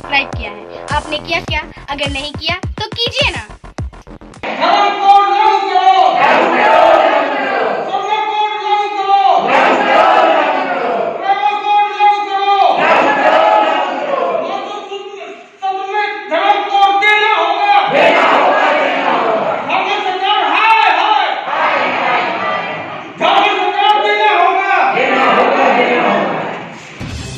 Subscribe किया है। आपने किया क्या? अगर नहीं किया तो कीजिए ना।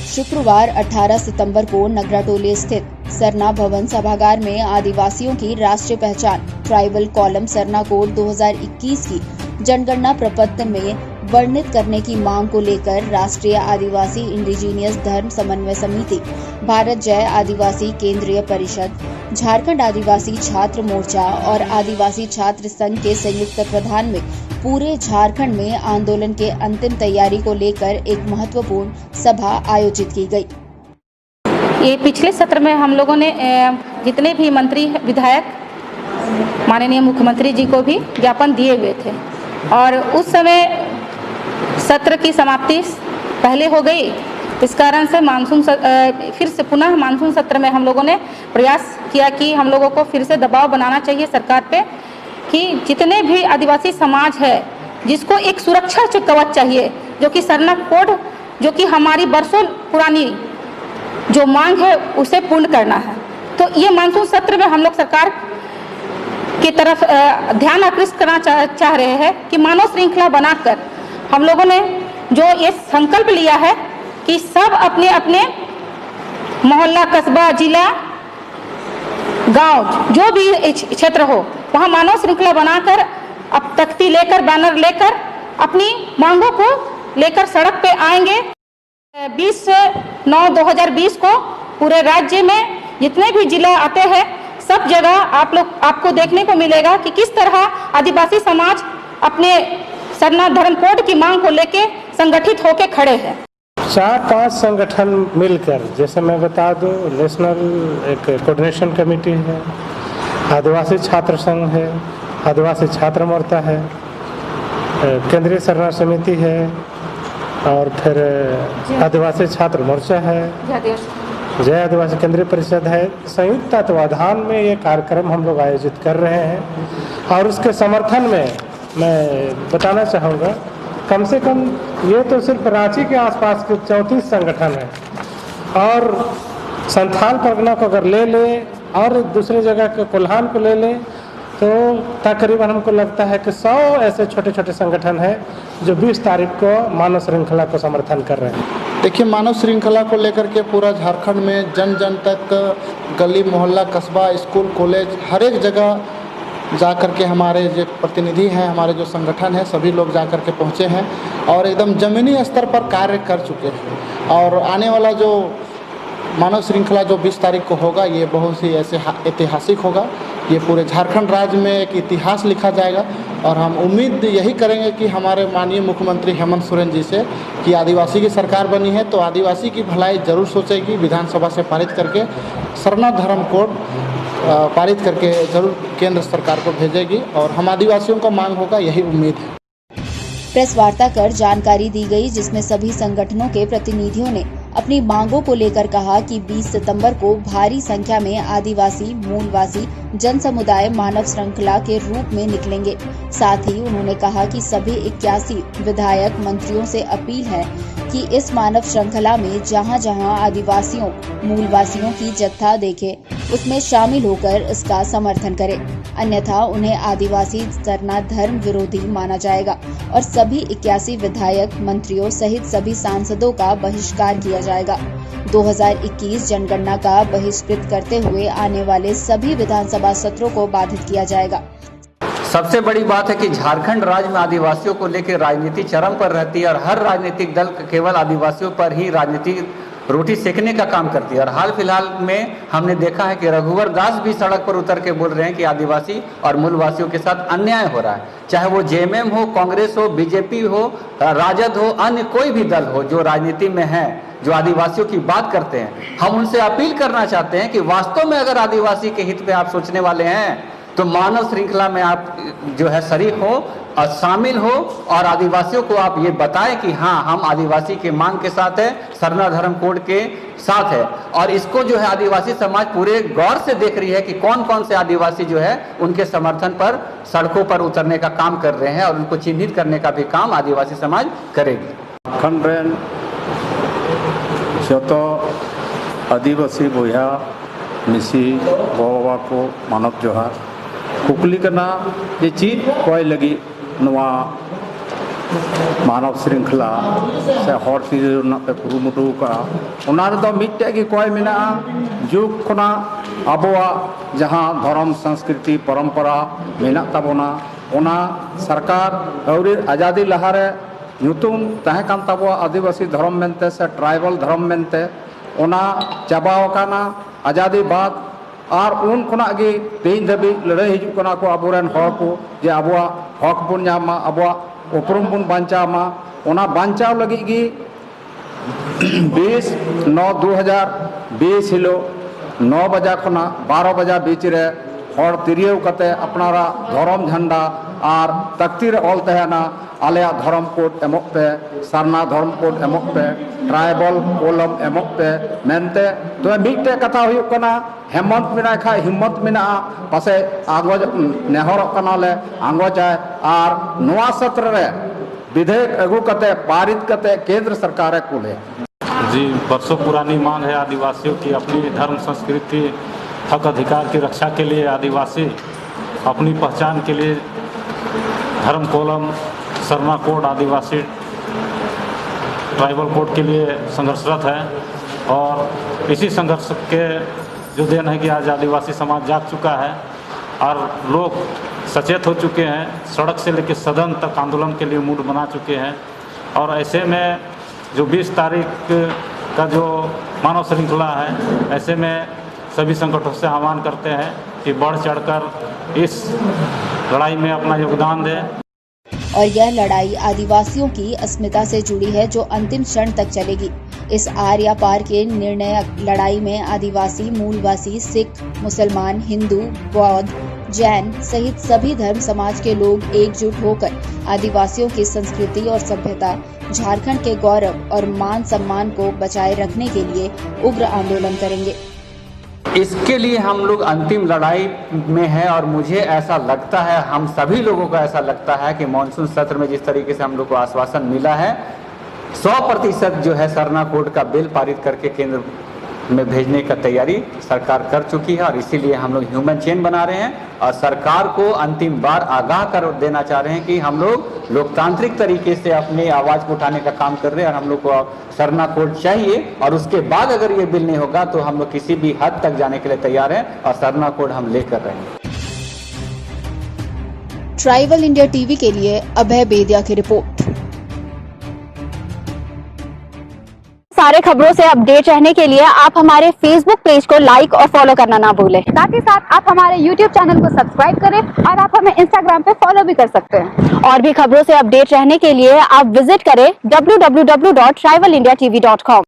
शुक्रवार 18 सितंबर को नगराटोली स्थित सरना भवन सभागार में आदिवासियों की राष्ट्रीय पहचान ट्राइबल कॉलम सरना कोड 2021 की जनगणना प्रपत्र में वर्णित करने की मांग को लेकर राष्ट्रीय आदिवासी इंडिजीनियस धर्म समन्वय समिति, भारत जय आदिवासी केंद्रीय परिषद, झारखंड आदिवासी छात्र मोर्चा और आदिवासी छात्र संघ के संयुक्त तत्वाधान में पूरे झारखंड में आंदोलन के अंतिम तैयारी को लेकर एक महत्वपूर्ण सभा आयोजित की गई। ये पिछले सत्र में हम लोगों ने जितने भी मंत्री विधायक माननीय मुख्यमंत्री जी को भी ज्ञापन दिए हुए थे और उस समय सत्र की समाप्ति पहले हो गई। इस कारण से फिर से पुनः मानसून सत्र में हम लोगों ने प्रयास किया कि हम लोगों को फिर से दबाव बनाना चाहिए सरकार पे कि जितने भी आदिवासी समाज है जिसको एक सुरक्षा कवच चाहिए, जो कि सरना कोड जो कि हमारी बरसों पुरानी जो मांग है उसे पूर्ण करना है। तो ये मानसून सत्र में हम लोग सरकार की तरफ ध्यान आकृष्ट करना चाह रहे हैं कि मानव श्रृंखला बनाकर हम लोगों ने जो ये संकल्प लिया है कि सब अपने अपने मोहल्ला, कस्बा, जिला, गांव जो भी क्षेत्र हो वहां मानव श्रृंखला बनाकर अब तख्ती लेकर, बैनर लेकर अपनी मांगों को लेकर सड़क पे आएंगे। 20/9/2020 को पूरे राज्य में जितने भी जिला आते हैं सब जगह आपको देखने को मिलेगा कि किस तरह आदिवासी समाज अपने सरना धर्म कोड की मांग को लेके संगठित होकर खड़े हैं। 4-5 संगठन मिलकर, जैसे मैं बता दूं, नेशनल एक कोऑर्डिनेशन कमेटी है, आदिवासी छात्र संघ है, आदिवासी छात्र मोर्चा है, केंद्रीय सरना समिति है और फिर आदिवासी छात्र मोर्चा है, जय आदिवासी केंद्रीय परिषद है। संयुक्त तत्वाधान में ये कार्यक्रम हम लोग आयोजित कर रहे हैं और उसके समर्थन में मैं बताना चाहूँगा, कम से कम ये तो सिर्फ रांची के आसपास के 34 संगठन हैं और संथाल परगना को अगर ले ले और दूसरी जगह के कोल्हान को ले ले तो तकरीबन हमको लगता है कि 100 ऐसे छोटे छोटे संगठन हैं जो 20 तारीख को मानव श्रृंखला को समर्थन कर रहे हैं। देखिए, मानव श्रृंखला को लेकर के पूरा झारखंड में जन जन तक, गली मोहल्ला, कस्बा, स्कूल, कॉलेज, हर एक जगह जा कर के हमारे जो प्रतिनिधि हैं, हमारे जो संगठन हैं, सभी लोग जा कर के पहुँचे हैं और एकदम ज़मीनी स्तर पर कार्य कर चुके हैं। और आने वाला जो मानव श्रृंखला जो 20 तारीख को होगा, ये बहुत ही ऐसे ऐतिहासिक होगा। ये पूरे झारखंड राज्य में एक इतिहास लिखा जाएगा और हम उम्मीद यही करेंगे कि हमारे माननीय मुख्यमंत्री हेमंत सोरेन जी से कि आदिवासी की सरकार बनी है तो आदिवासी की भलाई जरूर सोचेगी, विधानसभा से पारित करके सरना धर्म कोड पारित करके जरूर केंद्र सरकार को भेजेगी और हम आदिवासियों का मांग होगा, यही उम्मीद है। प्रेस वार्ता कर जानकारी दी गई, जिसमें सभी संगठनों के प्रतिनिधियों ने अपनी मांगों को लेकर कहा कि 20 सितंबर को भारी संख्या में आदिवासी मूलवासी जन समुदाय मानव श्रृंखला के रूप में निकलेंगे। साथ ही उन्होंने कहा कि सभी 81 विधायक मंत्रियों से अपील है कि इस मानव श्रृंखला में जहां जहां आदिवासियों मूलवासियों की जत्था देखे उसमें शामिल होकर इसका समर्थन करें, अन्यथा उन्हें आदिवासी सरना धर्म विरोधी माना जाएगा और सभी 81 विधायक मंत्रियों सहित सभी सांसदों का बहिष्कार किया जाएगा। 2021 जनगणना का बहिष्कृत करते हुए आने वाले सभी विधानसभा सत्रों को बाधित किया जाएगा। सबसे बड़ी बात है कि झारखंड राज्य में आदिवासियों को लेकर राजनीति चरम पर रहती है और हर राजनीतिक दल केवल आदिवासियों पर ही राजनीतिक रोटी सेकने का काम करती है। और हाल फिलहाल में हमने देखा है कि रघुवर दास भी सड़क पर उतर के बोल रहे हैं कि आदिवासी और मूलवासियों के साथ अन्याय हो रहा है, चाहे वो जेएमएम हो, कांग्रेस हो, बीजेपी हो, राजद हो, अन्य कोई भी दल हो जो राजनीति में है, जो आदिवासियों की बात करते हैं। हम उनसे अपील करना चाहते हैं कि वास्तव में अगर आदिवासी के हित में आप सोचने वाले हैं तो मानव श्रृंखला में आप जो है शरीक हो, शामिल हो और आदिवासियों को आप ये बताएं कि हाँ, हम आदिवासी के मांग के साथ है, सरना धर्म कोड के साथ है। और इसको जो है आदिवासी समाज पूरे गौर से देख रही है कि कौन कौन से आदिवासी जो है उनके समर्थन पर सड़कों पर उतरने का काम कर रहे हैं, और उनको चिन्हित करने का भी काम आदिवासी समाज करेगी। झारखंड जो आदिवासी बोया मिसी बाबा को मानव जोहार कुकली करना ये चीज कोई लगी नवा मानव श्रृंखला से हर तीर पे कुरुमुटु का उनार दो मिट्टे की कोई मिना जुग खुना अबुआ जहां धर्म संस्कृति परंपरा मेना तबोना उना सरकार और आज़ादी लहारे नुतुम तहे कान तबुआ आदिवासी धर्म मेनते से ट्राइबल धर्म मेनते उना चाबावकाना आज़ादी बाद और उन खुना गे तेज धाबी लड़ाई हिजुकना को अबोरेन हर को जे अबुआ हक बन नामा अबुआ उपरुम बन बांचामा उना बांचाव लगी गी 20/9/2020 हिलो 9 बजा खुना 12 बजा बीच रे हर तिरियो कते अपनारा धर्म झंडा और तख्ती रे ऑल तहना आलिया धर्म कोड एमक पे सरना धर्म कोड एमक पे ट्राइबल कोलम एमक पे मेनते तो मिट्टे कथा हुयुक कना हेमंत मिना खा हिम्मत मिना पासे आगोज नेहर कनाले आंगोजाय और नवा सत्र रे विधेयक अगु कते पारित कते केंद्र सरकार कुले। जी, वर्षों पुरानी मांग है आदिवासियों की अपनी धर्म संस्कृति हक अधिकार की रक्षा के लिए। आदिवासी अपनी पहचान के लिए धर्म कोलम सरना कोड आदिवासी ट्राइबल कोड के लिए संघर्षरत है, और इसी संघर्ष के जो देन है कि आज आदिवासी समाज जाग चुका है और लोग सचेत हो चुके हैं, सड़क से लेकर सदन तक आंदोलन के लिए मूड बना चुके हैं। और ऐसे में जो 20 तारीख का जो मानव श्रृंखला है, ऐसे में सभी संगठनों से आह्वान करते हैं कि बढ़ चढ़कर इस लड़ाई में अपना योगदान दें। और यह लड़ाई आदिवासियों की अस्मिता से जुड़ी है जो अंतिम क्षण तक चलेगी। इस आर या पार के निर्णायक लड़ाई में आदिवासी, मूलवासी, सिख, मुसलमान, हिंदू, बौद्ध, जैन सहित सभी धर्म समाज के लोग एकजुट होकर आदिवासियों की संस्कृति और सभ्यता, झारखंड के गौरव और मान सम्मान को बचाए रखने के लिए उग्र आंदोलन करेंगे। इसके लिए हम लोग अंतिम लड़ाई में हैं, और मुझे ऐसा लगता है, हम सभी लोगों को ऐसा लगता है कि मानसून सत्र में जिस तरीके से हम लोग को आश्वासन मिला है, 100% जो है सरना कोड का बिल पारित करके केंद्र में भेजने का तैयारी सरकार कर चुकी है। और इसीलिए हम लोग ह्यूमन चेन बना रहे हैं और सरकार को अंतिम बार आगाह कर देना चाह रहे हैं कि हम लोग लोकतांत्रिक तरीके से अपनी आवाज़ को उठाने का काम कर रहे हैं, और हम लोग को सरना कोड चाहिए। और उसके बाद अगर ये बिल नहीं होगा तो हम लोग किसी भी हद तक जाने के लिए तैयार हैं, और सरना कोड हम लेकर रहेंगे। ट्राइबल इंडिया टीवी के लिए अभय बेदिया की रिपोर्ट। सारे खबरों से अपडेट रहने के लिए आप हमारे फेसबुक पेज को लाइक और फॉलो करना ना भूलें। साथ ही साथ आप हमारे यूट्यूब चैनल को सब्सक्राइब करें, और आप हमें इंस्टाग्राम पे फॉलो भी कर सकते हैं। और भी खबरों से अपडेट रहने के लिए आप विजिट करें www.tribalindiatv.com।